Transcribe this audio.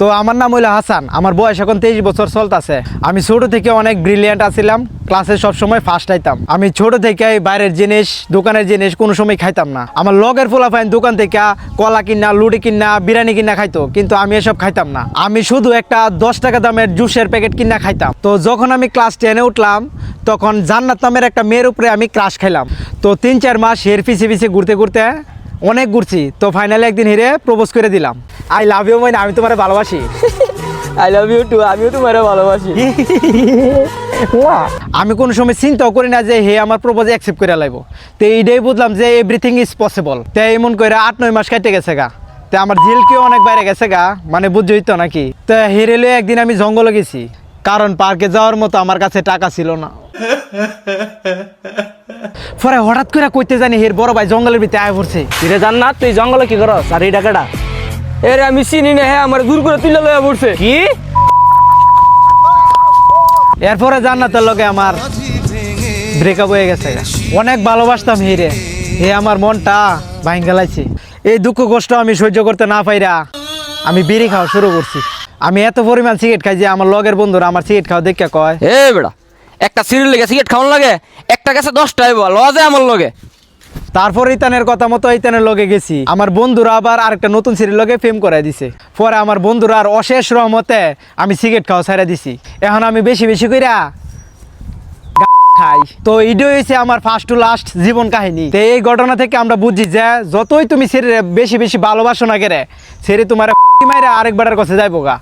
তো আমার নাম হইলো হাসান, আমার বয়স এখন 23 বছর চলতেছে। আমি ছোট থেকে অনেক ব্রিলিয়ান্ট আছিলাম, ক্লাসে সবসময় ফার্স্ট আইতাম। আমি ছোট থেকে বাইরের জিনিস, দোকানের জিনিস কোনো সময় খাইতাম না। আমার লগের পোলাপাইন দোকান থেকে কলা কিনা, লুডি কিনা, বিরিয়ানি কিনা খাইতো, কিন্তু আমি এসব খাইতাম না। আমি শুধু একটা 10 টাকা দামের জুসের প্যাকেট কিনা খাইতাম। তো যখন আমি ক্লাস 10-এ উঠলাম, তখন জান্নাত নামের একটা মেয়ের উপরে আমি ক্রাশ খাইলাম। তো 3-4 মাস এর পিছে ঘুরতে ঘুরতে অনেক ঘুরছি। তো ফাইনালি একদিন হিরে প্রপোজ করে দিলাম। আই লাভ ইউ মানে, আমি তোমার ভালোবাসি। আই লাভ ইউ টু, আমিও তোমার ভালোবাসি। আমি কোনো সময় চিন্তাও করি না যে হে আমার প্রপোজ অ্যাকসেপ্ট করে লাইব। তো এইটাই বুঝলাম যে এভরিথিং ইজ পসিবল। তো এমন করে 8-9 মাস কাটে গেছে গা। তো আমার ঝিলকেও অনেক বাইরে গেছে গা, মানে বুঝছই তো নাকি। তো হেরেলে একদিন আমি জঙ্গলে গেছি, কারণ পার্কে যাওয়ার মতো আমার কাছে টাকা ছিল না। পরে হঠাৎ করে কইতে জানি হের বড় ভাই জঙ্গলের ভিতরে আয় পড়ছে। তুই জান্নাত, তুই জঙ্গলে কি করস? আর এই টাকাটা এরে আমি চিনি না, হ্যাঁ আমার দূর করে তুলে লইয়া পড়ছে। কি? এরপরে জান্নাতের লগে আমার ব্রেকআপ হয়ে গেছে। অনেক ভালোবাসতাম হিরে, হে আমার মনটা ভাঙ গেলাইছে। এই দুঃখ কষ্ট আমি সহ্য করতে না পাইরা আমি বিড়ি খাওয়া শুরু করছি। আমি এত পরিমাণ সিগারেট খাই যে আমার লগের বন্ধুরা আমার সিগারেট খাওয়া দেখে কয়, এ বেড়া, একটা সিরিয়াল লেগে সিগারেট খাওয়ান লাগে, একটা গেছে 10টা লজে আমার লগে। তারপর ইতানের কথা মতো ইতানের লগে গেছি। আমার বন্ধুরা আবার আরেকটা নতুন সিরিয়াল লগে ফেম করে দিছে। পরে আমার বন্ধুরা আর অশেষ রহমতে আমি সিগারেট খাওয়া ছাড়া দিছি। এখন আমি বেশি বেশি কইরা খাই। তো এইটাই হয়েছে আমার ফার্স্ট টু লাস্ট জীবন কাহিনী। তো এই ঘটনা থেকে আমরা বুঝি যে যতই তুমি ছেড়ে বেশি বেশি ভালোবাসো না কেরে, ছেড়ে তোমার মাইরা আরেকবারের কাছে যাইবো গা।